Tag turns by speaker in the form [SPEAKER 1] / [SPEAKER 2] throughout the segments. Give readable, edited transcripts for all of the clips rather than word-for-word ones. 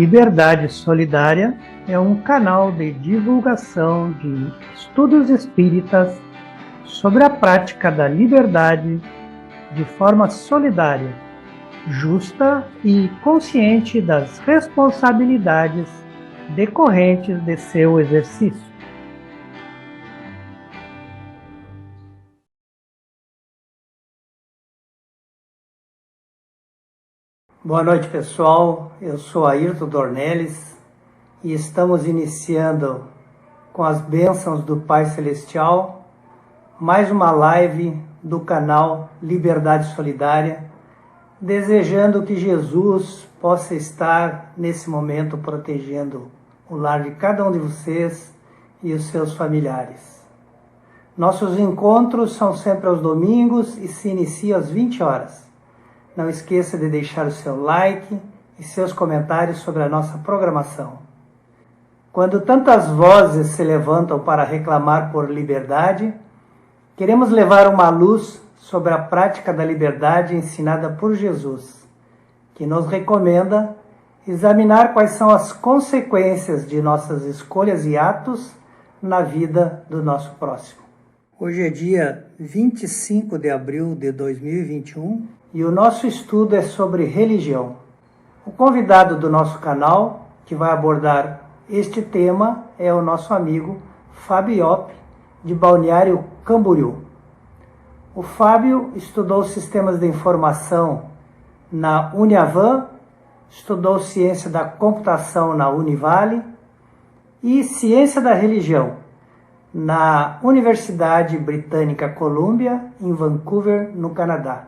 [SPEAKER 1] Liberdade Solidária é um canal de divulgação de estudos espíritas sobre a prática da liberdade de forma solidária, justa e consciente das responsabilidades decorrentes de seu exercício.
[SPEAKER 2] Boa noite, pessoal. Eu sou Ayrton Dornelles e estamos iniciando, com as bênçãos do Pai Celestial, mais uma live do canal Liberdade Solidária, desejando que Jesus possa estar nesse momento protegendo o lar de cada um de vocês e os seus familiares. Nossos encontros são sempre aos domingos e se iniciam às 20 horas. Não esqueça de deixar o seu like e seus comentários sobre a nossa programação. Quando tantas vozes se levantam para reclamar por liberdade, queremos levar uma luz sobre a prática da liberdade ensinada por Jesus, que nos recomenda examinar quais são as consequências de nossas escolhas e atos na vida do nosso próximo. Hoje é dia 25 de abril de 2021 e o nosso estudo é sobre religião. O convidado do nosso canal, que vai abordar este tema, é o nosso amigo Fábio Iop, de Balneário Camboriú. O Fábio estudou sistemas de informação na Uniavan, estudou ciência da computação na Univale e ciência da religião na Universidade Britânica Columbia, em Vancouver, no Canadá.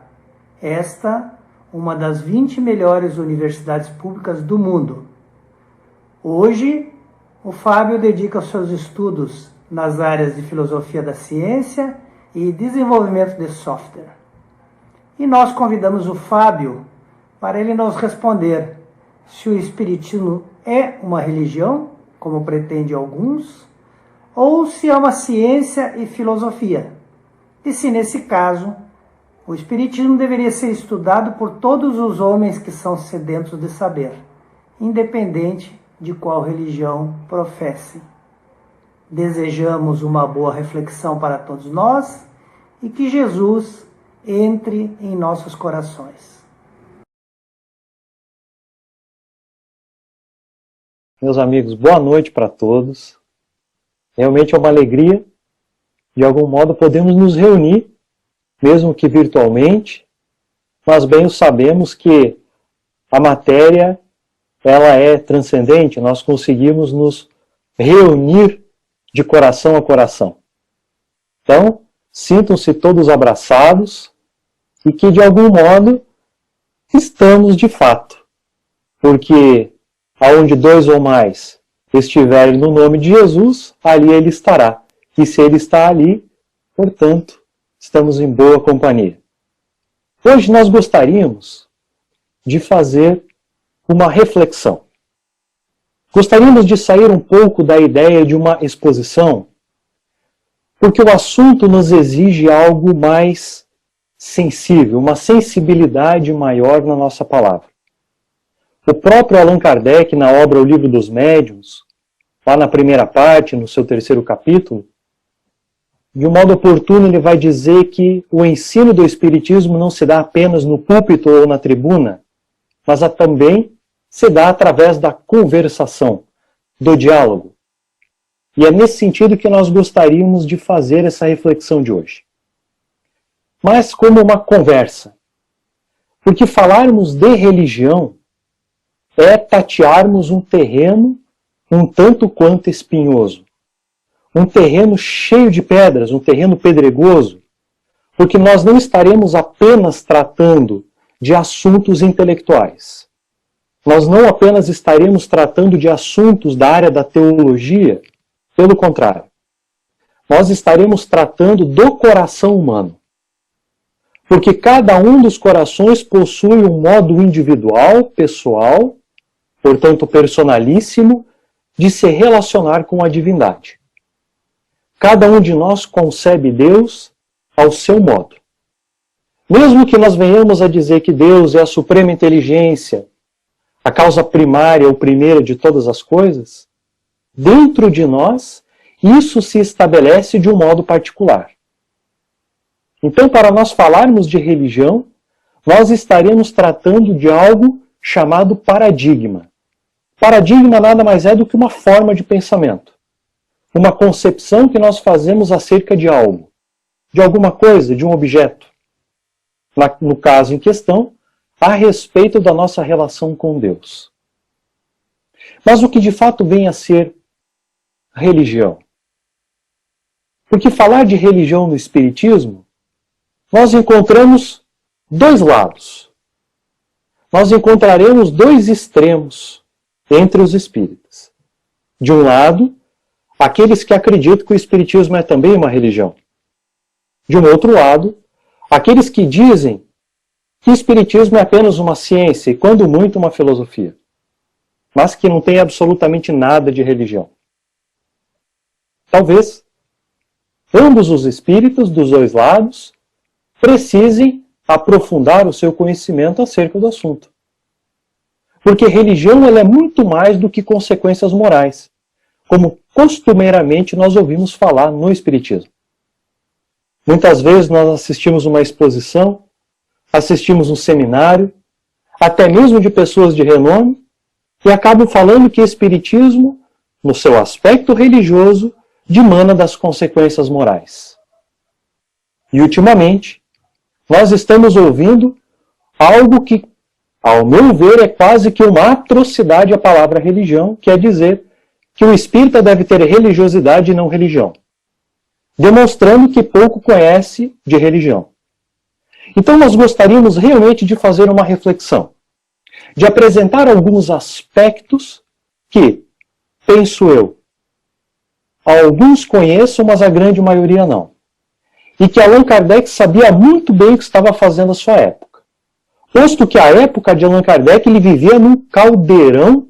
[SPEAKER 2] Esta, uma das 20 melhores universidades públicas do mundo. Hoje, o Fábio dedica os seus estudos nas áreas de filosofia da ciência e desenvolvimento de software. E nós convidamos o Fábio para ele nos responder se o Espiritismo é uma religião, como pretende alguns, ou se é uma ciência e filosofia. E se, nesse caso, o Espiritismo deveria ser estudado por todos os homens que são sedentos de saber, independente de qual religião professem. Desejamos uma boa reflexão para todos nós e que Jesus entre em nossos corações.
[SPEAKER 3] Meus amigos, boa noite para todos. Realmente é uma alegria, de algum modo, podemos nos reunir, mesmo que virtualmente, mas bem sabemos que a matéria ela é transcendente, nós conseguimos nos reunir de coração a coração. Então, sintam-se todos abraçados e que, de algum modo, estamos de fato, porque aonde dois ou mais estiverem no nome de Jesus, ali ele estará. E se ele está ali, portanto, estamos em boa companhia. Hoje nós gostaríamos de fazer uma reflexão. Gostaríamos de sair um pouco da ideia de uma exposição, porque o assunto nos exige algo mais sensível, uma sensibilidade maior na nossa palavra. O próprio Allan Kardec, na obra O Livro dos Médiuns, lá na primeira parte, no seu 3º capítulo, de um modo oportuno ele vai dizer que o ensino do Espiritismo não se dá apenas no púlpito ou na tribuna, mas também se dá através da conversação, do diálogo. E é nesse sentido que nós gostaríamos de fazer essa reflexão de hoje. Mas como uma conversa. Porque falarmos de religião é tatearmos um terreno um tanto quanto espinhoso. Um terreno cheio de pedras, um terreno pedregoso, porque nós não estaremos apenas tratando de assuntos intelectuais. Nós não apenas estaremos tratando de assuntos da área da teologia, pelo contrário. Nós estaremos tratando do coração humano. Porque cada um dos corações possui um modo individual, pessoal, portanto personalíssimo, de se relacionar com a divindade. Cada um de nós concebe Deus ao seu modo. Mesmo que nós venhamos a dizer que Deus é a suprema inteligência, a causa primária ou primeira de todas as coisas, dentro de nós, isso se estabelece de um modo particular. Então, para nós falarmos de religião, nós estaremos tratando de algo chamado paradigma. Paradigma nada mais é do que uma forma de pensamento. Uma concepção que nós fazemos acerca de algo, de alguma coisa, de um objeto. No caso em questão, a respeito da nossa relação com Deus. Mas o que de fato vem a ser religião? Porque falar de religião no Espiritismo, nós encontramos dois lados. Nós encontraremos dois extremos entre os espíritas. De um lado, aqueles que acreditam que o Espiritismo é também uma religião. De um outro lado, aqueles que dizem que o Espiritismo é apenas uma ciência e, quando muito, uma filosofia, mas que não tem absolutamente nada de religião. Talvez ambos os espíritos dos dois lados precisem aprofundar o seu conhecimento acerca do assunto. Porque religião ela é muito mais do que consequências morais, como costumeiramente nós ouvimos falar no Espiritismo. Muitas vezes nós assistimos uma exposição, assistimos um seminário, até mesmo de pessoas de renome, e acabam falando que o Espiritismo, no seu aspecto religioso, dimana das consequências morais. E ultimamente, nós estamos ouvindo algo que, ao meu ver, é quase que uma atrocidade a palavra religião, que é dizer que o espírita deve ter religiosidade e não religião, demonstrando que pouco conhece de religião. Então nós gostaríamos realmente de fazer uma reflexão, de apresentar alguns aspectos que, penso eu, alguns conheçam, mas a grande maioria não. E que Allan Kardec sabia muito bem o que estava fazendo à sua época. Posto que a época de Allan Kardec ele vivia num caldeirão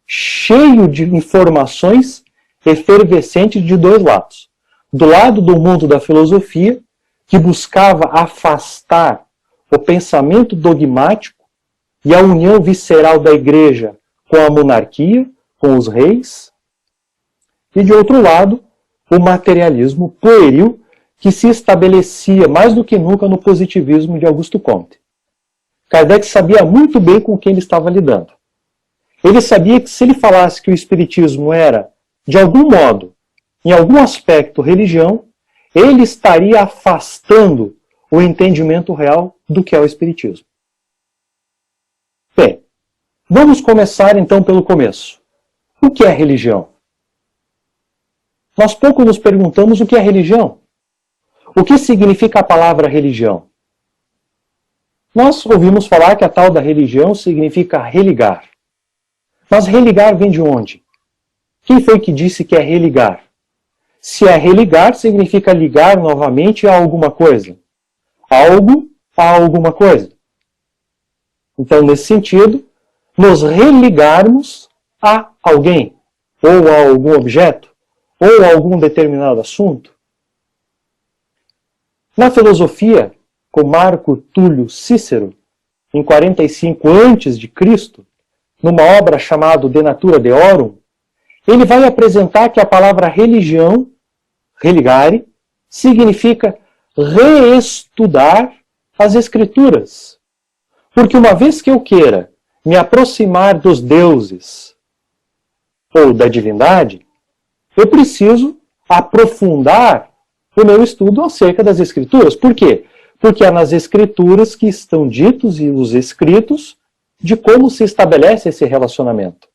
[SPEAKER 3] cheio de informações efervescentes de dois lados. Do lado do mundo da filosofia, que buscava afastar o pensamento dogmático e a união visceral da igreja com a monarquia, com os reis. E de outro lado, o materialismo pueril que se estabelecia mais do que nunca no positivismo de Augusto Comte. Kardec sabia muito bem com quem ele estava lidando. Ele sabia que se ele falasse que o Espiritismo era, de algum modo, em algum aspecto, religião, ele estaria afastando o entendimento real do que é o Espiritismo. Bem, vamos começar então pelo começo. O que é religião? Nós pouco nos perguntamos o que é religião. O que significa a palavra religião? Nós ouvimos falar que a tal da religião significa religar. Mas religar vem de onde? Quem foi que disse que é religar? Se é religar, significa ligar novamente a alguma coisa. Algo a alguma coisa. Então, nesse sentido, nos religarmos a alguém, ou a algum objeto, ou a algum determinado assunto. Na filosofia, com Marco Túlio Cícero, em 45 a.C., numa obra chamada De Natura Deorum, ele vai apresentar que a palavra religião, religare, significa reestudar as Escrituras. Porque uma vez que eu queira me aproximar dos deuses ou da divindade, eu preciso aprofundar o meu estudo acerca das Escrituras. Por quê? Porque é nas Escrituras que estão ditos e os escritos de como se estabelece esse relacionamento.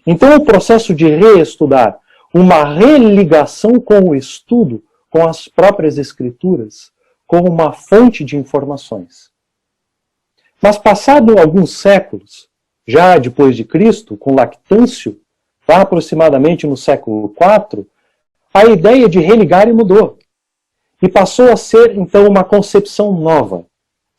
[SPEAKER 3] Então, o processo de reestudar, uma religação com o estudo, com as próprias Escrituras, como uma fonte de informações. Mas, passado alguns séculos, já depois de Cristo, com Lactâncio, lá aproximadamente no século IV, a ideia de religare mudou. E passou a ser, então, uma concepção nova,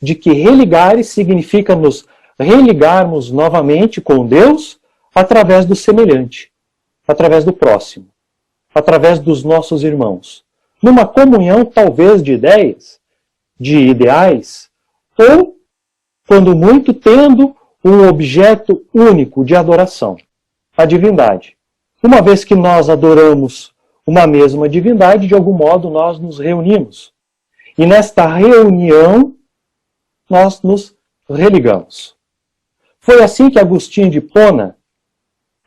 [SPEAKER 3] de que religare significa nos religarmos novamente com Deus através do semelhante, através do próximo, através dos nossos irmãos, numa comunhão talvez de ideias, de ideais, ou, quando muito, tendo um objeto único de adoração, a divindade. Uma vez que nós adoramos uma mesma divindade, de algum modo nós nos reunimos. E nesta reunião, nós nos religamos. Foi assim que Agostinho de Hipona,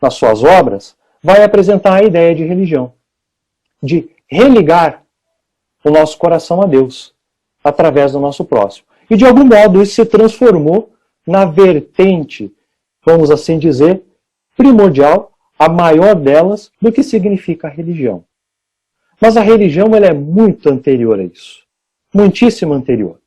[SPEAKER 3] nas suas obras, vai apresentar a ideia de religião, de religar o nosso coração a Deus, através do nosso próximo. E de algum modo isso se transformou na vertente, vamos assim dizer, primordial, a maior delas, do que significa a religião. Mas a religião ela é muito anterior a isso, muitíssimo anterior.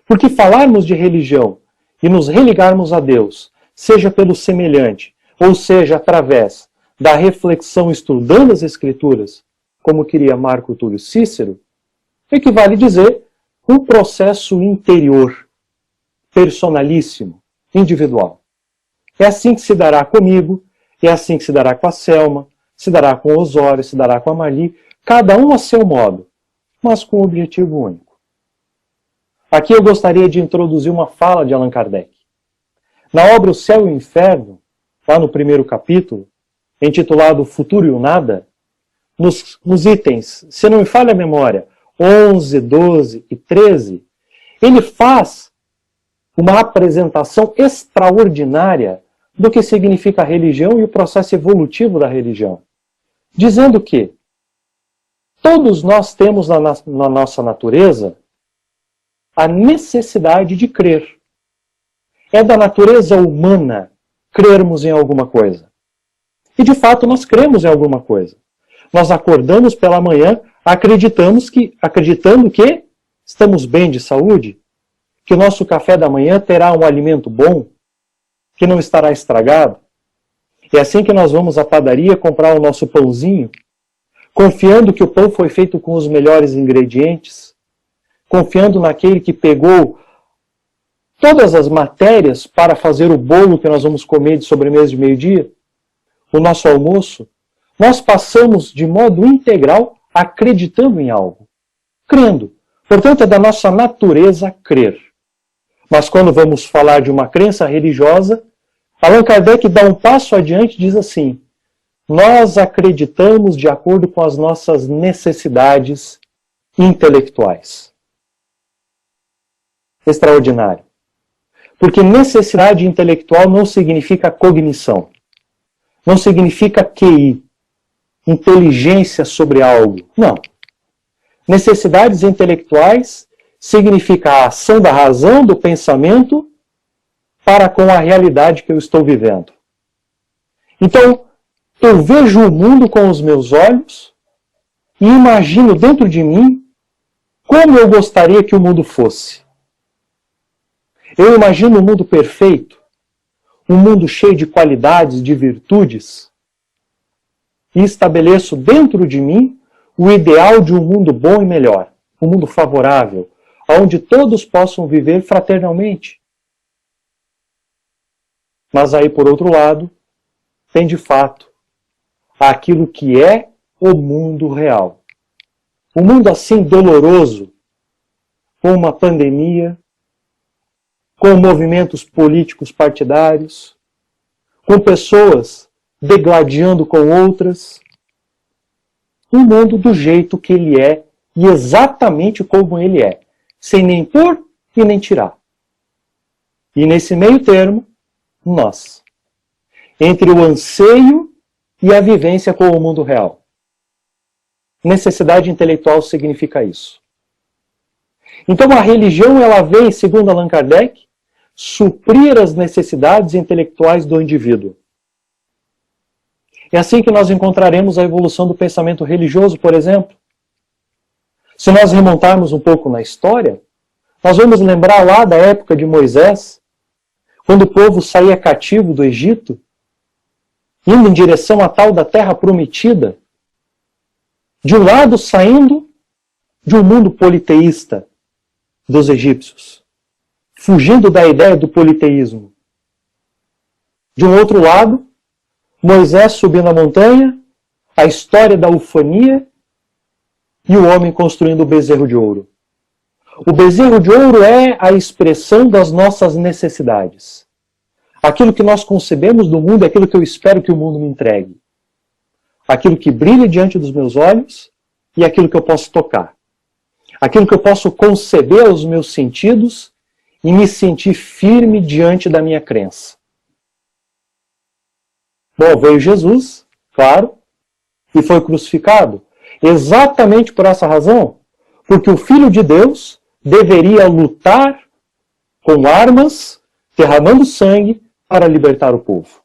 [SPEAKER 3] Porque falarmos de religião e nos religarmos a Deus, seja pelo semelhante, ou seja através da reflexão estudando as Escrituras, como queria Marco Túlio Cícero, equivale dizer um processo interior, personalíssimo, individual. É assim que se dará comigo, é assim que se dará com a Selma, se dará com o Osório, se dará com a Marli, cada um a seu modo, mas com um objetivo único. Aqui eu gostaria de introduzir uma fala de Allan Kardec. Na obra O Céu e o Inferno, lá no primeiro capítulo, intitulado Futuro e o Nada, nos itens, se não me falha a memória, 11, 12 e 13, ele faz uma apresentação extraordinária do que significa a religião e o processo evolutivo da religião, dizendo que todos nós temos na nossa natureza a necessidade de crer. É da natureza humana crermos em alguma coisa. E de fato nós cremos em alguma coisa. Nós acordamos pela manhã acreditando que estamos bem de saúde, que o nosso café da manhã terá um alimento bom, que não estará estragado. É assim que nós vamos à padaria comprar o nosso pãozinho, confiando que o pão foi feito com os melhores ingredientes, confiando naquele que pegou todas as matérias para fazer o bolo que nós vamos comer de sobremesa de meio-dia, o nosso almoço. Nós passamos de modo integral acreditando em algo, crendo. Portanto, é da nossa natureza crer. Mas quando vamos falar de uma crença religiosa, Allan Kardec dá um passo adiante e diz assim: nós acreditamos de acordo com as nossas necessidades intelectuais. Extraordinário. Porque necessidade intelectual não significa cognição. Não significa QI, inteligência sobre algo. Não. Necessidades intelectuais significa a ação da razão, do pensamento, para com a realidade que eu estou vivendo. Então, eu vejo o mundo com os meus olhos e imagino dentro de mim como eu gostaria que o mundo fosse. Eu imagino um mundo perfeito, um mundo cheio de qualidades, de virtudes, e estabeleço dentro de mim o ideal de um mundo bom e melhor, um mundo favorável, onde todos possam viver fraternalmente. Mas aí, por outro lado, tem de fato aquilo que é o mundo real. Um mundo assim doloroso, com uma pandemia, com movimentos políticos partidários, com pessoas degladiando com outras. Um mundo do jeito que ele é e exatamente como ele é, sem nem pôr e nem tirar. E nesse meio termo, nós. Entre o anseio e a vivência com o mundo real. Necessidade intelectual significa isso. Então a religião ela vem, segundo Allan Kardec, suprir as necessidades intelectuais do indivíduo. É assim que nós encontraremos a evolução do pensamento religioso, por exemplo. Se nós remontarmos um pouco na história, nós vamos lembrar lá da época de Moisés, quando o povo saía cativo do Egito, indo em direção à tal da terra prometida, de um lado saindo de um mundo politeísta dos egípcios, fugindo da ideia do politeísmo. De um outro lado, Moisés subindo a montanha, a história da ufania e o homem construindo o bezerro de ouro. O bezerro de ouro é a expressão das nossas necessidades. Aquilo que nós concebemos do mundo é aquilo que eu espero que o mundo me entregue. Aquilo que brilha diante dos meus olhos e aquilo que eu posso tocar. Aquilo que eu posso conceber aos meus sentidos e me sentir firme diante da minha crença. Bom, veio Jesus, claro, e foi crucificado. Exatamente por essa razão, porque o Filho de Deus deveria lutar com armas, derramando sangue, para libertar o povo.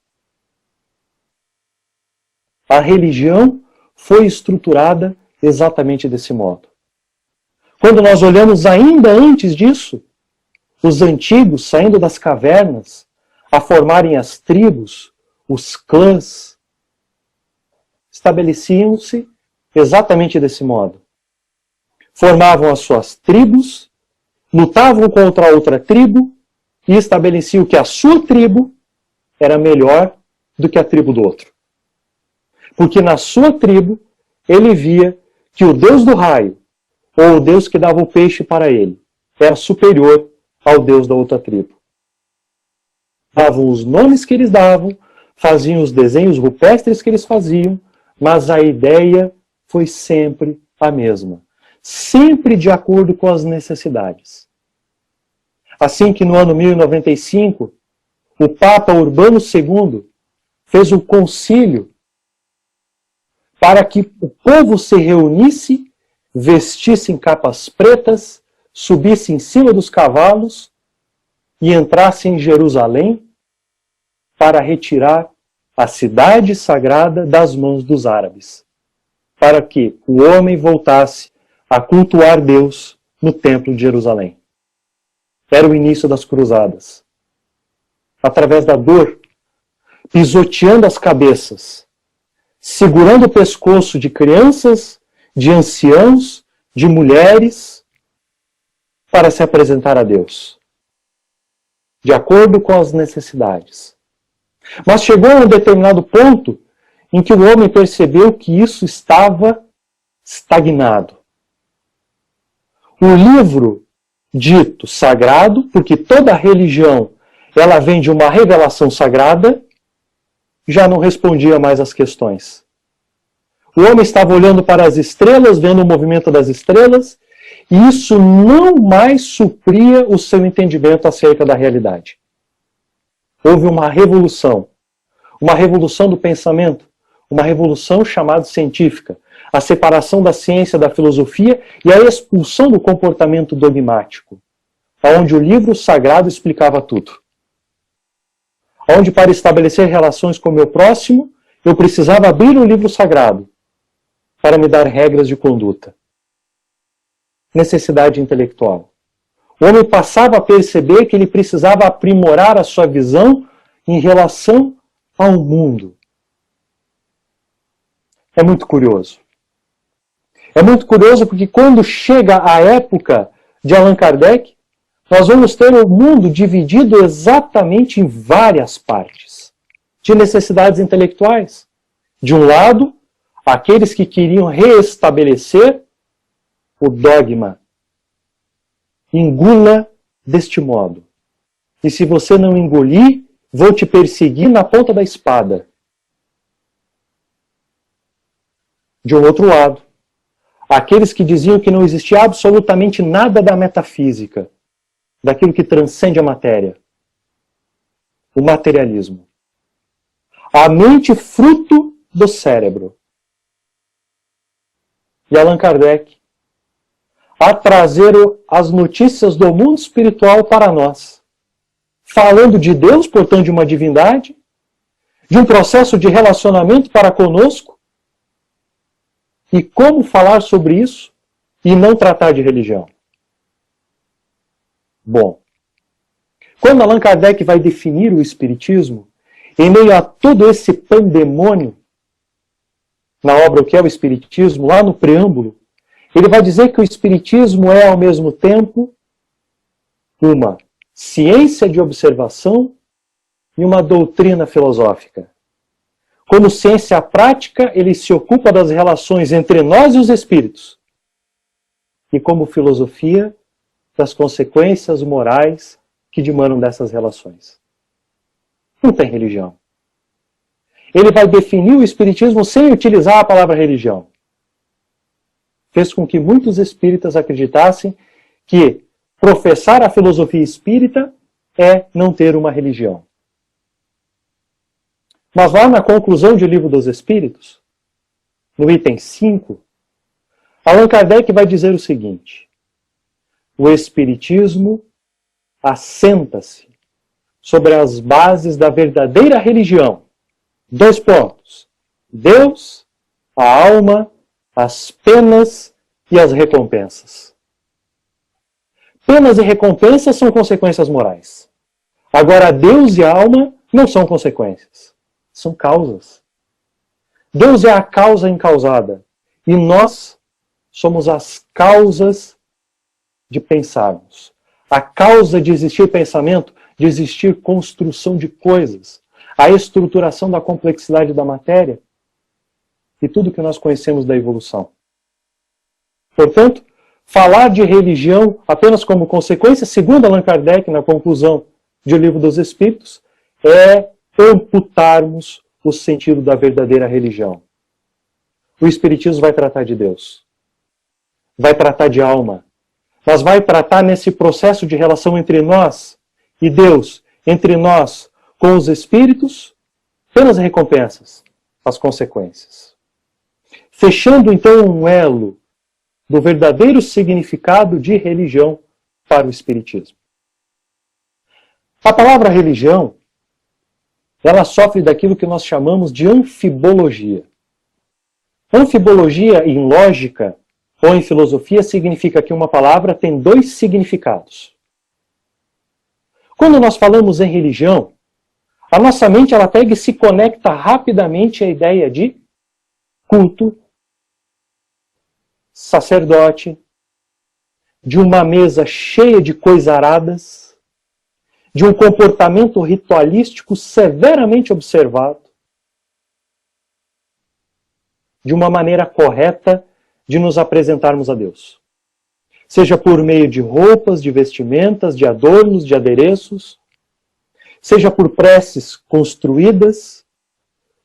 [SPEAKER 3] A religião foi estruturada exatamente desse modo. Quando nós olhamos ainda antes disso, os antigos saindo das cavernas, a formarem as tribos, os clãs, estabeleciam-se exatamente desse modo. Formavam as suas tribos, lutavam contra outra tribo e estabeleciam que a sua tribo era melhor do que a tribo do outro. Porque na sua tribo, ele via que o Deus do raio, ou o Deus que dava o peixe para ele, era superior ao Deus da outra tribo. Davam os nomes que eles davam, faziam os desenhos rupestres que eles faziam, mas a ideia foi sempre a mesma. Sempre de acordo com as necessidades. Assim que no ano 1095, o Papa Urbano II fez um concílio para que o povo se reunisse, vestisse em capas pretas, subisse em cima dos cavalos e entrasse em Jerusalém para retirar a cidade sagrada das mãos dos árabes, para que o homem voltasse a cultuar Deus no Templo de Jerusalém. Era o início das cruzadas. Através da dor, pisoteando as cabeças, segurando o pescoço de crianças, de anciãos, de mulheres, para se apresentar a Deus, de acordo com as necessidades. Mas chegou a um determinado ponto em que o homem percebeu que isso estava estagnado. O livro dito sagrado, porque toda religião ela vem de uma revelação sagrada, já não respondia mais às questões. O homem estava olhando para as estrelas, vendo o movimento das estrelas, e isso não mais supria o seu entendimento acerca da realidade. Houve uma revolução do pensamento, uma revolução chamada científica, a separação da ciência da filosofia e a expulsão do comportamento dogmático, onde o livro sagrado explicava tudo. Onde para estabelecer relações com o meu próximo, eu precisava abrir o livro sagrado para me dar regras de conduta. Necessidade intelectual. O homem passava a perceber que ele precisava aprimorar a sua visão em relação ao mundo. É muito curioso. É muito curioso porque quando chega a época de Allan Kardec, nós vamos ter o mundo dividido exatamente em várias partes de necessidades intelectuais. De um lado, aqueles que queriam reestabelecer o dogma. Engula deste modo. E se você não engolir, vou te perseguir na ponta da espada. De um outro lado, aqueles que diziam que não existia absolutamente nada da metafísica, daquilo que transcende a matéria. O materialismo. A mente fruto do cérebro. E Allan Kardec a trazer as notícias do mundo espiritual para nós. Falando de Deus, portanto, de uma divindade, de um processo de relacionamento para conosco, e como falar sobre isso e não tratar de religião. Bom, quando Allan Kardec vai definir o Espiritismo, em meio a todo esse pandemônio, na obra O que é o Espiritismo, lá no preâmbulo, ele vai dizer que o Espiritismo é ao mesmo tempo uma ciência de observação e uma doutrina filosófica. Como ciência prática, ele se ocupa das relações entre nós e os espíritos. E como filosofia, das consequências morais que demandam dessas relações. Não tem religião. Ele vai definir o espiritismo sem utilizar a palavra religião. Fez com que muitos espíritas acreditassem que professar a filosofia espírita é não ter uma religião. Mas lá na conclusão de O Livro dos Espíritos, no item 5, Allan Kardec vai dizer o seguinte: o espiritismo assenta-se sobre as bases da verdadeira religião. 2 pontos. Deus, a alma, as penas e as recompensas. Penas e recompensas são consequências morais. Agora, Deus e a alma não são consequências, são causas. Deus é a causa encausada e nós somos as causas de pensarmos. A causa de existir pensamento, de existir construção de coisas, a estruturação da complexidade da matéria e tudo que nós conhecemos da evolução. Portanto, falar de religião apenas como consequência, segundo Allan Kardec, na conclusão de O Livro dos Espíritos, é amputarmos o sentido da verdadeira religião. O Espiritismo vai tratar de Deus, vai tratar de alma, mas vai tratar nesse processo de relação entre nós e Deus, entre nós com os espíritos, penas e recompensas, as consequências. Fechando então um elo do verdadeiro significado de religião para o Espiritismo. A palavra religião, ela sofre daquilo que nós chamamos de anfibologia. Anfibologia em lógica ou em filosofia significa que uma palavra tem 2 significados. Quando nós falamos em religião, a nossa mente ela pega e se conecta rapidamente à ideia de culto, sacerdote, de uma mesa cheia de coisaradas, de um comportamento ritualístico severamente observado, de uma maneira correta de nos apresentarmos a Deus. Seja por meio de roupas, de vestimentas, de adornos, de adereços, seja por preces construídas,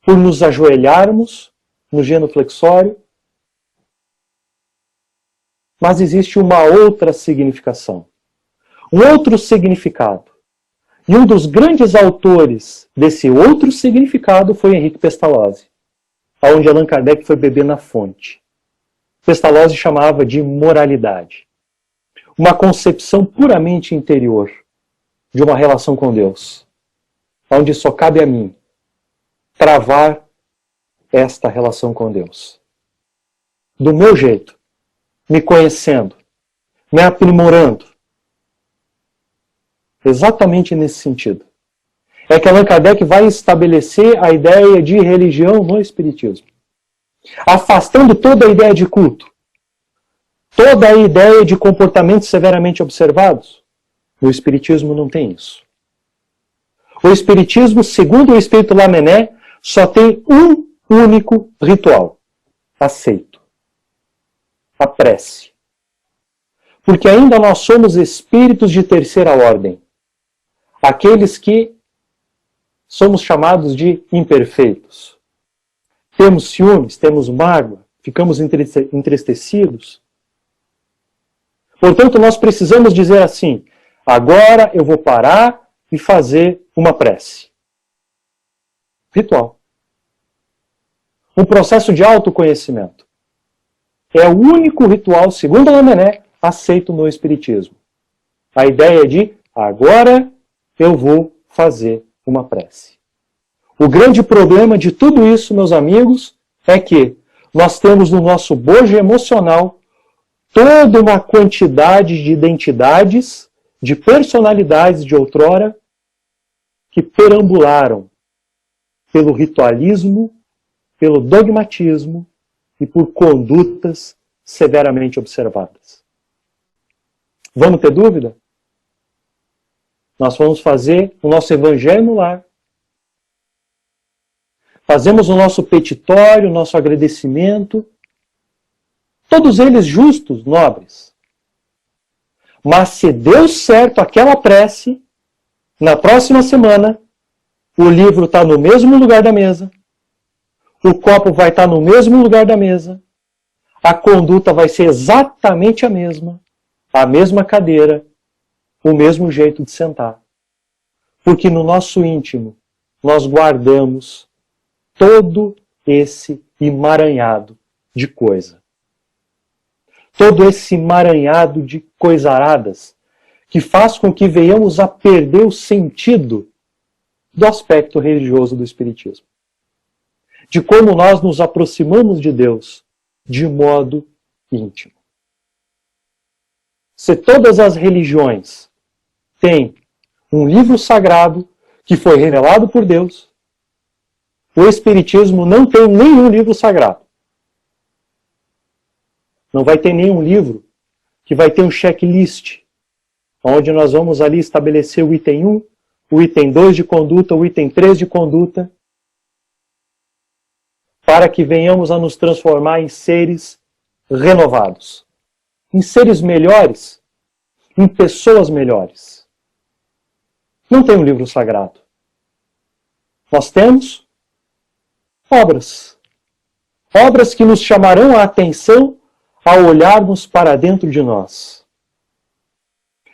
[SPEAKER 3] por nos ajoelharmos no genuflexório. Mas existe uma outra significação, um outro significado. E um dos grandes autores desse outro significado foi Henrique Pestalozzi, onde Allan Kardec foi beber na fonte. Pestalozzi chamava de moralidade. Uma concepção puramente interior de uma relação com Deus, onde só cabe a mim travar esta relação com Deus. Do meu jeito, me conhecendo, me aprimorando. Exatamente nesse sentido. É que Allan Kardec vai estabelecer a ideia de religião no Espiritismo. Afastando toda a ideia de culto, toda a ideia de comportamentos severamente observados. No Espiritismo não tem isso. O Espiritismo, segundo o Espírito Lamennais, só tem um único ritual aceito: a prece. Porque ainda nós somos espíritos de terceira ordem. Aqueles que somos chamados de imperfeitos. Temos ciúmes, temos mágoa, ficamos entristecidos. Portanto, nós precisamos dizer assim: agora eu vou parar e fazer uma prece. Ritual. Um processo de autoconhecimento. É o único ritual, segundo Lamennais, aceito no Espiritismo. A ideia de agora eu vou fazer uma prece. O grande problema de tudo isso, meus amigos, é que nós temos no nosso bojo emocional toda uma quantidade de identidades, de personalidades de outrora, que perambularam pelo ritualismo, pelo dogmatismo e por condutas severamente observadas. Vamos ter dúvida? Nós vamos fazer o nosso evangelho no lar. Fazemos o nosso petitório, o nosso agradecimento, todos eles justos, nobres. Mas se deu certo aquela prece, na próxima semana, o livro está no mesmo lugar da mesa, o copo vai estar no mesmo lugar da mesa, a conduta vai ser exatamente a mesma cadeira, o mesmo jeito de sentar. Porque no nosso íntimo nós guardamos todo esse emaranhado de coisa. Todo esse emaranhado de coisaradas que faz com que venhamos a perder o sentido do aspecto religioso do Espiritismo. De como nós nos aproximamos de Deus de modo íntimo. Se todas as religiões têm um livro sagrado que foi revelado por Deus, o Espiritismo não tem nenhum livro sagrado. Não vai ter nenhum livro que vai ter um checklist, onde nós vamos ali estabelecer o item 1, o item 2 de conduta, o item 3 de conduta, para que venhamos a nos transformar em seres renovados, em seres melhores, em pessoas melhores. Não tem um livro sagrado. Nós temos obras. Obras que nos chamarão a atenção ao olharmos para dentro de nós,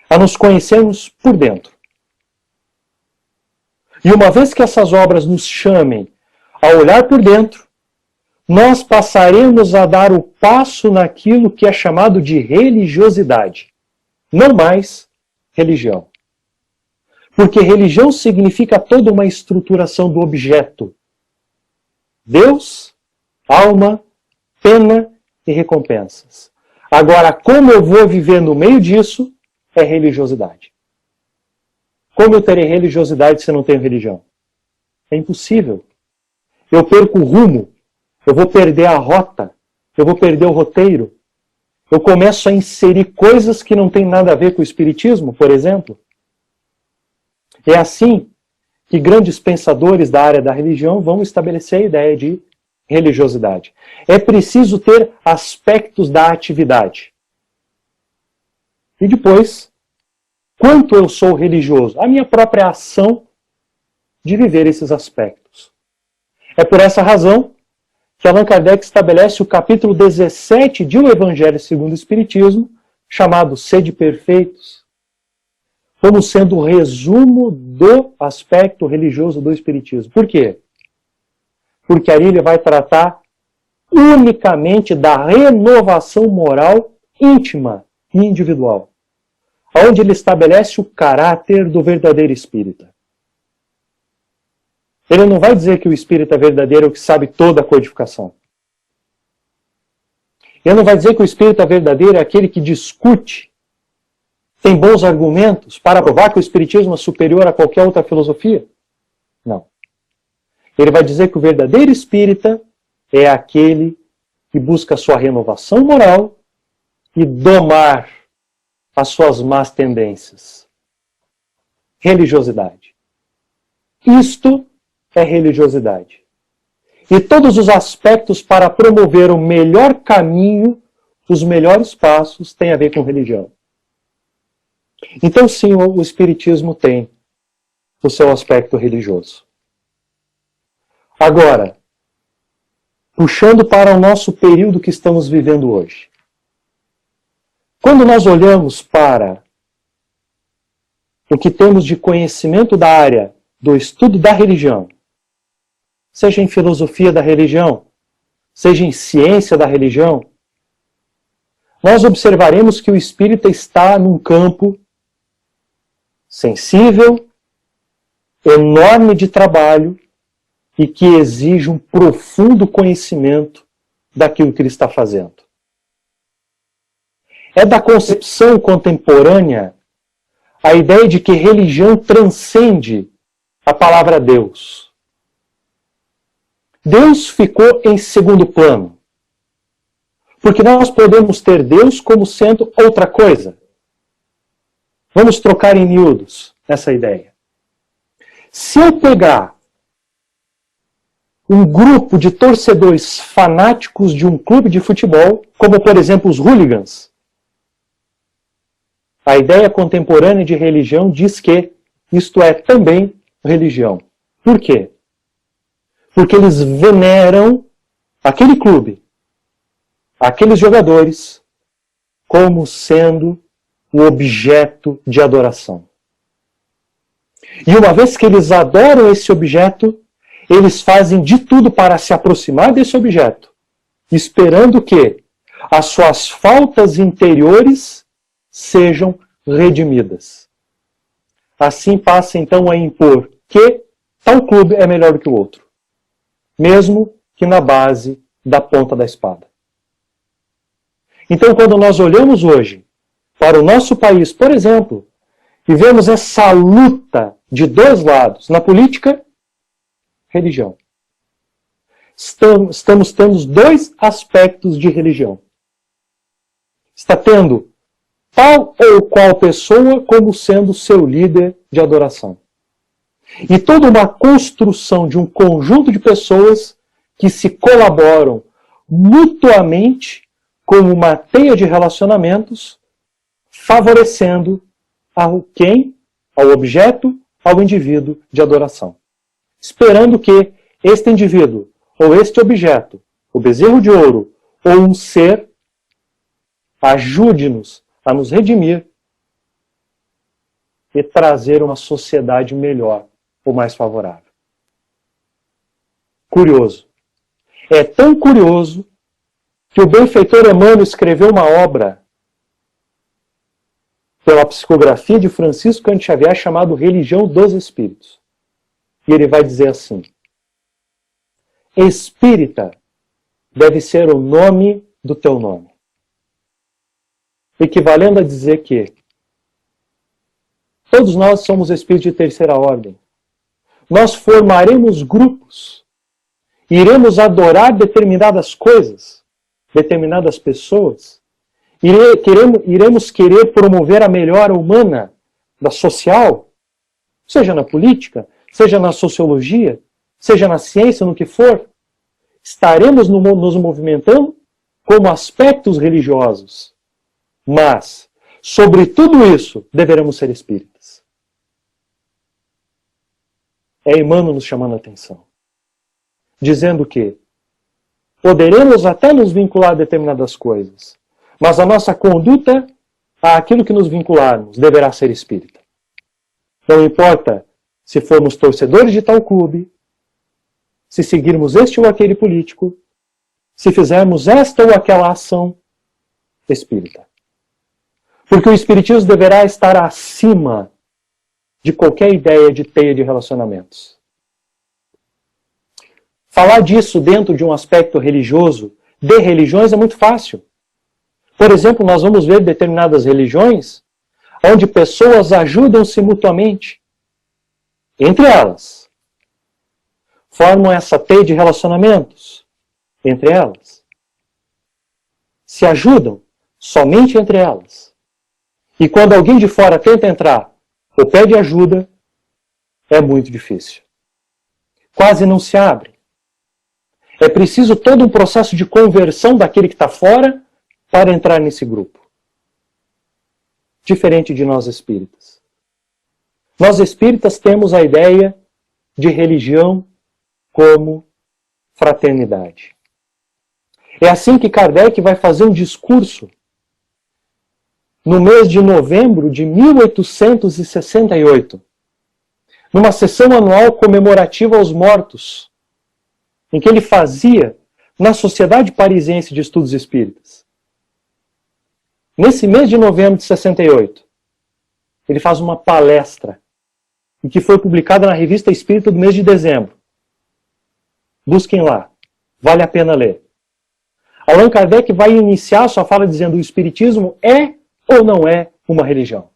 [SPEAKER 3] a nos conhecermos por dentro. E uma vez que essas obras nos chamem a olhar por dentro, nós passaremos a dar o passo naquilo que é chamado de religiosidade, não mais religião. Porque religião significa toda uma estruturação do objeto. Deus, alma, pena e recompensas. Agora, como eu vou viver no meio disso, é religiosidade. Como eu terei religiosidade se eu não tenho religião? É impossível. Eu perco o rumo, eu vou perder a rota, eu vou perder o roteiro. Eu começo a inserir coisas que não têm nada a ver com o Espiritismo, por exemplo. É assim que grandes pensadores da área da religião vão estabelecer a ideia de religiosidade. É preciso ter aspectos da atividade. E depois, quanto eu sou religioso? A minha própria ação de viver esses aspectos. É por essa razão que Allan Kardec estabelece o capítulo 17 de O Evangelho segundo o Espiritismo, chamado Sede Perfeitos, como sendo o resumo do aspecto religioso do Espiritismo. Por quê? Porque ali ele vai tratar unicamente da renovação moral íntima e individual, onde ele estabelece o caráter do verdadeiro espírita. Ele não vai dizer que o espírita verdadeiro é o que sabe toda a codificação. Ele não vai dizer que o espírita verdadeiro é aquele que discute, tem bons argumentos para provar que o espiritismo é superior a qualquer outra filosofia. Não. Ele vai dizer que o verdadeiro espírita é aquele que busca a sua renovação moral e domar as suas más tendências. Religiosidade. Isto é religiosidade. E todos os aspectos para promover o melhor caminho, os melhores passos, têm a ver com religião. Então sim, o Espiritismo tem o seu aspecto religioso. Agora, puxando para o nosso período que estamos vivendo hoje. Quando nós olhamos para o que temos de conhecimento da área do estudo da religião, seja em filosofia da religião, seja em ciência da religião, nós observaremos que o espírita está num campo sensível, enorme de trabalho e que exige um profundo conhecimento daquilo que ele está fazendo. É da concepção contemporânea a ideia de que religião transcende a palavra Deus. Deus ficou em segundo plano. Porque nós podemos ter Deus como sendo outra coisa. Vamos trocar em miúdos essa ideia. Se eu pegar um grupo de torcedores fanáticos de um clube de futebol, como por exemplo os hooligans, a ideia contemporânea de religião diz que isto é também religião. Por quê? Porque eles veneram aquele clube, aqueles jogadores, como sendo o objeto de adoração. E uma vez que eles adoram esse objeto, eles fazem de tudo para se aproximar desse objeto, esperando que as suas faltas interiores sejam redimidas. Assim passa então a impor que tal clube é melhor do que o outro, mesmo que na base da ponta da espada. Então, quando nós olhamos hoje para o nosso país, por exemplo, e vemos essa luta de dois lados, na política, religião. Estamos tendo dois aspectos de religião. Está tendo tal ou qual pessoa como sendo seu líder de adoração. E toda uma construção de um conjunto de pessoas que se colaboram mutuamente como uma teia de relacionamentos, favorecendo ao objeto, ao indivíduo de adoração. Esperando que este indivíduo, ou este objeto, o bezerro de ouro, ou um ser, ajude-nos a nos redimir e trazer uma sociedade melhor ou mais favorável. Curioso. É tão curioso que o benfeitor Emmanuel escreveu uma obra pela psicografia de Francisco Cândido Xavier chamado Religião dos Espíritos. E ele vai dizer assim: espírita deve ser o nome do teu nome. Equivalendo a dizer que todos nós somos espíritos de terceira ordem. Nós formaremos grupos, iremos adorar determinadas coisas, determinadas pessoas, iremos querer promover a melhora humana, da social, seja na política, seja na sociologia, seja na ciência, no que for. Estaremos nos movimentando como aspectos religiosos. Mas, sobre tudo isso, deveremos ser espíritas. É Emmanuel nos chamando a atenção. Dizendo que poderemos até nos vincular a determinadas coisas, mas a nossa conduta àquilo que nos vincularmos deverá ser espírita. Não importa se formos torcedores de tal clube, se seguirmos este ou aquele político, se fizermos esta ou aquela ação espírita. Porque o espiritismo deverá estar acima de qualquer ideia de teia de relacionamentos. Falar disso dentro de um aspecto religioso, de religiões, é muito fácil. Por exemplo, nós vamos ver determinadas religiões onde pessoas ajudam-se mutuamente. Entre elas. Formam essa teia de relacionamentos. Entre elas. Se ajudam somente entre elas. E quando alguém de fora tenta entrar ou pede ajuda, é muito difícil. Quase não se abre. É preciso todo um processo de conversão daquele que está fora para entrar nesse grupo. Diferente de nós espíritas. Nós espíritas temos a ideia de religião como fraternidade. É assim que Kardec vai fazer um discurso no mês de novembro de 1868, numa sessão anual comemorativa aos mortos, em que ele fazia na Sociedade Parisiense de Estudos Espíritas. Nesse mês de novembro de 68, ele faz uma palestra, em que foi publicada na Revista Espírita do mês de dezembro. Busquem lá, vale a pena ler. Allan Kardec vai iniciar sua fala dizendo: o Espiritismo é ou não é uma religião?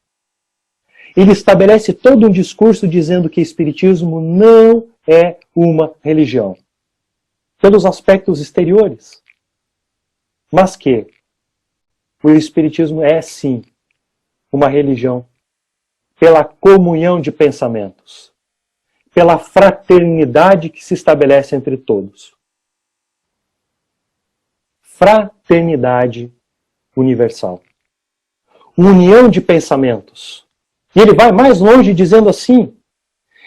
[SPEAKER 3] Ele estabelece todo um discurso dizendo que o Espiritismo não é uma religião, pelos aspectos exteriores, mas que o Espiritismo é sim uma religião pela comunhão de pensamentos, pela fraternidade que se estabelece entre todos. Fraternidade universal. União de pensamentos. E ele vai mais longe dizendo assim: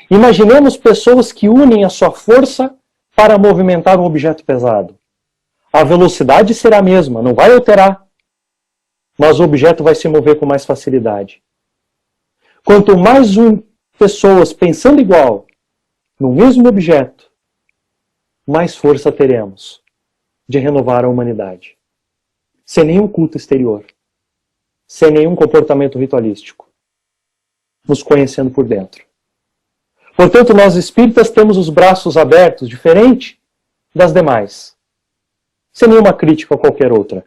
[SPEAKER 3] Imaginemos pessoas que unem a sua força para movimentar um objeto pesado. A velocidade será a mesma, não vai alterar, mas o objeto vai se mover com mais facilidade. Quanto mais pessoas pensando igual no mesmo objeto, mais força teremos de renovar a humanidade. Sem nenhum culto exterior, sem nenhum comportamento ritualístico, nos conhecendo por dentro. Portanto, nós espíritas temos os braços abertos, diferente das demais, sem nenhuma crítica a qualquer outra.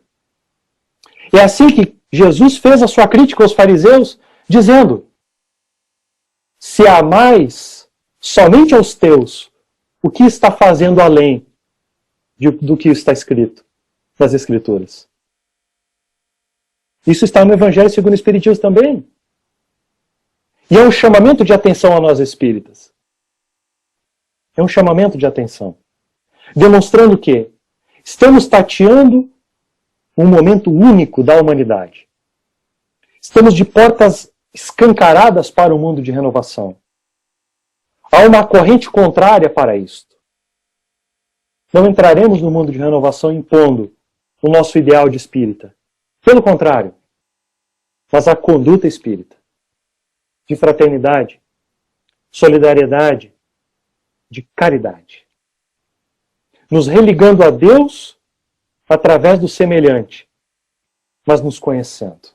[SPEAKER 3] É assim que Jesus fez a sua crítica aos fariseus, dizendo: se amais somente aos teus, o que está fazendo além do que está escrito nas Escrituras? Isso está no Evangelho segundo o Espiritismo também. E é um chamamento de atenção a nós espíritas. É um chamamento de atenção. Demonstrando que estamos tateando um momento único da humanidade. Estamos de portas escancaradas para o mundo de renovação. Há uma corrente contrária para isto. Não entraremos no mundo de renovação impondo o nosso ideal de espírita. Pelo contrário, mas a conduta espírita de fraternidade, solidariedade, de caridade. Nos religando a Deus através do semelhante, mas nos conhecendo.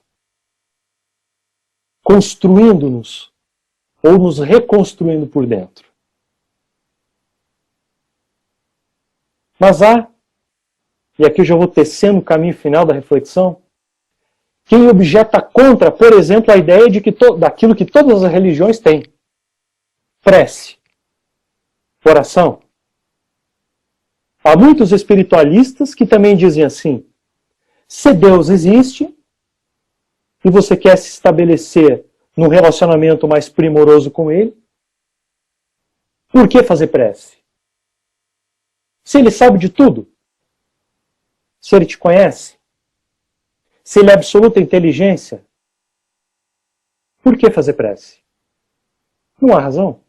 [SPEAKER 3] Construindo-nos ou nos reconstruindo por dentro. Mas há, e aqui eu já vou tecendo o caminho final da reflexão, quem objeta contra, por exemplo, a ideia de daquilo que todas as religiões têm. Prece. Oração. Há muitos espiritualistas que também dizem assim: se Deus existe e você quer se estabelecer num relacionamento mais primoroso com Ele, por que fazer prece? Se Ele sabe de tudo, se Ele te conhece, se Ele é absoluta inteligência, por que fazer prece? Não há razão.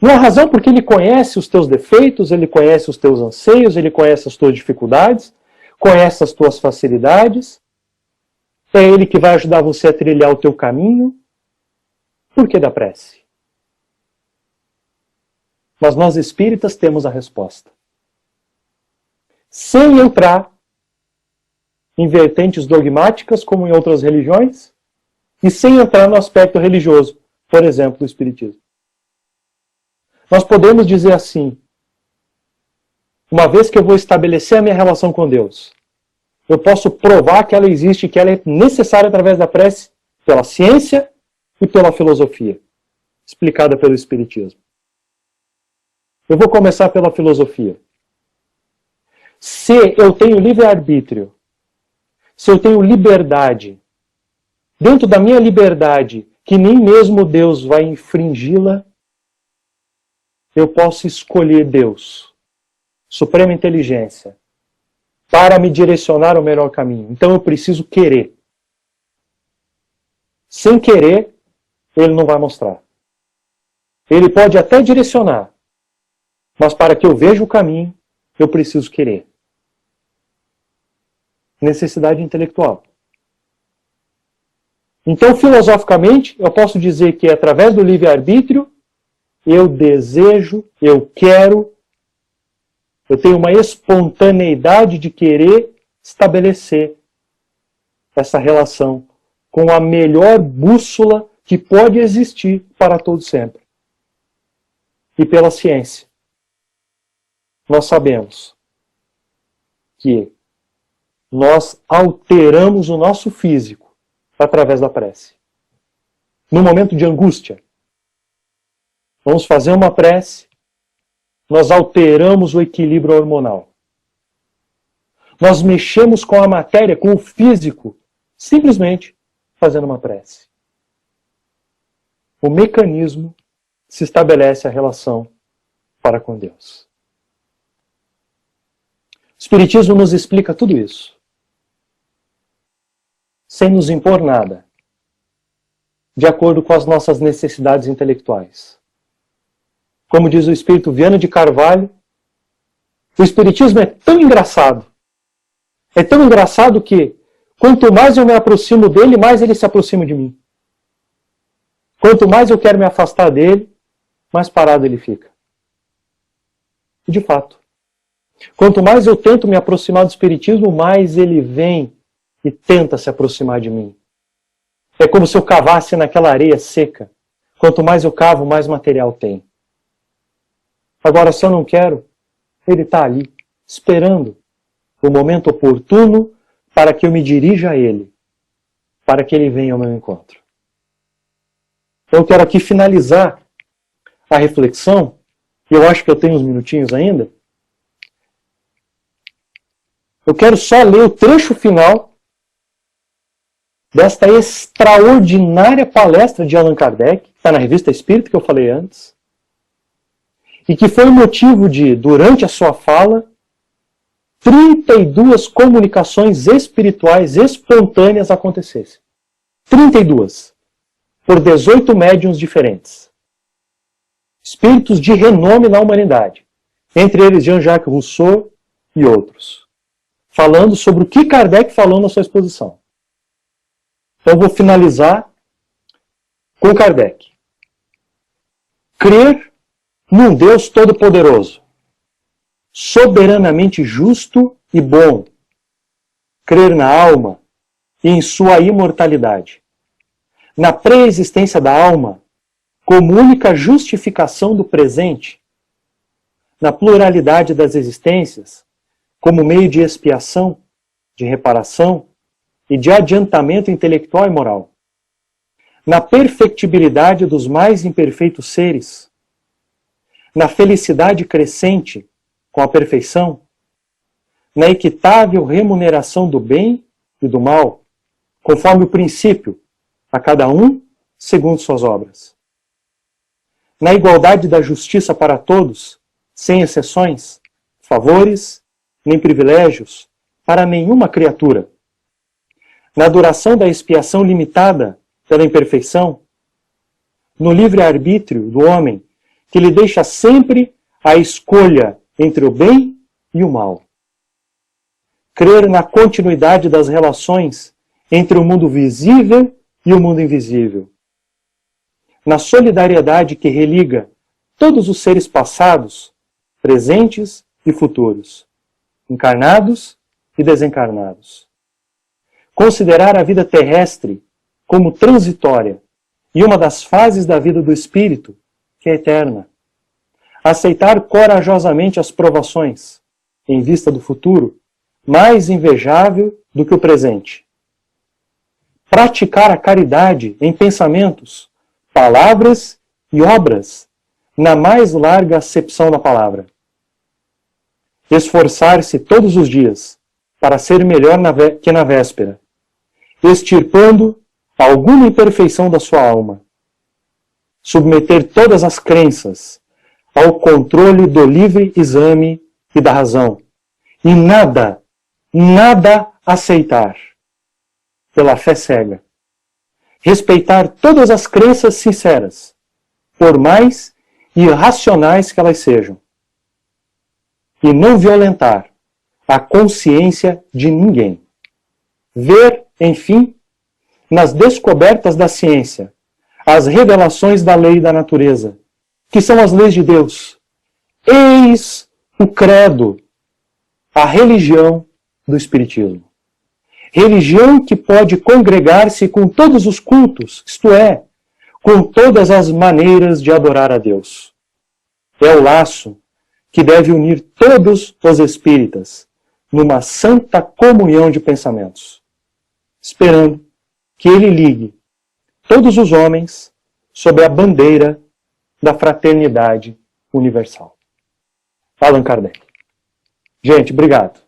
[SPEAKER 3] Não há razão porque Ele conhece os teus defeitos, Ele conhece os teus anseios, Ele conhece as tuas dificuldades, conhece as tuas facilidades. É Ele que vai ajudar você a trilhar o teu caminho. Por que da prece? Mas nós espíritas temos a resposta. Sem entrar em vertentes dogmáticas, como em outras religiões, e sem entrar no aspecto religioso, por exemplo, do Espiritismo. Nós podemos dizer assim: uma vez que eu vou estabelecer a minha relação com Deus, eu posso provar que ela existe, que ela é necessária através da prece, pela ciência e pela filosofia, explicada pelo Espiritismo. Eu vou começar pela filosofia. Se eu tenho livre-arbítrio, se eu tenho liberdade, dentro da minha liberdade, que nem mesmo Deus vai infringi-la, eu posso escolher Deus, suprema inteligência, para me direcionar ao melhor caminho. Então eu preciso querer. Sem querer, Ele não vai mostrar. Ele pode até direcionar, mas para que eu veja o caminho, eu preciso querer. Necessidade intelectual. Então, filosoficamente, eu posso dizer que através do livre-arbítrio, eu desejo, eu quero, eu tenho uma espontaneidade de querer estabelecer essa relação com a melhor bússola que pode existir para todo sempre. E pela ciência, nós sabemos que nós alteramos o nosso físico através da prece. No momento de angústia, vamos fazer uma prece, nós alteramos o equilíbrio hormonal. Nós mexemos com a matéria, com o físico, simplesmente fazendo uma prece. O mecanismo se estabelece a relação para com Deus. O Espiritismo nos explica tudo isso, sem nos impor nada, de acordo com as nossas necessidades intelectuais. Como diz o espírito Viana de Carvalho, o espiritismo é tão engraçado. É tão engraçado que, quanto mais eu me aproximo dele, mais ele se aproxima de mim. Quanto mais eu quero me afastar dele, mais parado ele fica. E de fato, quanto mais eu tento me aproximar do espiritismo, mais ele vem e tenta se aproximar de mim. É como se eu cavasse naquela areia seca. Quanto mais eu cavo, mais material tem. Agora, se eu não quero, ele está ali, esperando o momento oportuno para que eu me dirija a ele, para que ele venha ao meu encontro. Então, eu quero aqui finalizar a reflexão, e eu acho que eu tenho uns minutinhos ainda. Eu quero só ler o trecho final desta extraordinária palestra de Allan Kardec, que está na Revista Espírita, que eu falei antes, e que foi o motivo de, durante a sua fala, 32 comunicações espirituais espontâneas acontecessem. 32. Por 18 médiuns diferentes. Espíritos de renome na humanidade. Entre eles Jean-Jacques Rousseau e outros. Falando sobre o que Kardec falou na sua exposição. Então eu vou finalizar com Kardec. Crer num Deus Todo-Poderoso, soberanamente justo e bom. Crer na alma e em sua imortalidade. Na pré-existência da alma, como única justificação do presente. Na pluralidade das existências, como meio de expiação, de reparação e de adiantamento intelectual e moral. Na perfectibilidade dos mais imperfeitos seres. Na felicidade crescente com a perfeição, na equitável remuneração do bem e do mal, conforme o princípio, a cada um segundo suas obras. Na igualdade da justiça para todos, sem exceções, favores, nem privilégios, para nenhuma criatura. Na duração da expiação limitada pela imperfeição, no livre-arbítrio do homem, que lhe deixa sempre a escolha entre o bem e o mal. Crer na continuidade das relações entre o mundo visível e o mundo invisível. Na solidariedade que religa todos os seres passados, presentes e futuros, encarnados e desencarnados. Considerar a vida terrestre como transitória e uma das fases da vida do espírito, que é eterna. Aceitar corajosamente as provações, em vista do futuro, mais invejável do que o presente. Praticar a caridade em pensamentos, palavras e obras, na mais larga acepção da palavra. Esforçar-se todos os dias para ser melhor que na véspera, extirpando alguma imperfeição da sua alma. Submeter todas as crenças ao controle do livre exame e da razão. E nada aceitar pela fé cega. Respeitar todas as crenças sinceras, por mais irracionais que elas sejam. E não violentar a consciência de ninguém. Ver, enfim, nas descobertas da ciência, as revelações da lei e da natureza, que são as leis de Deus. Eis o credo, a religião do Espiritismo. Religião que pode congregar-se com todos os cultos, isto é, com todas as maneiras de adorar a Deus. É o laço que deve unir todos os espíritas numa santa comunhão de pensamentos, esperando que ele ligue todos os homens sob a bandeira da fraternidade universal. Allan Kardec. Gente, obrigado.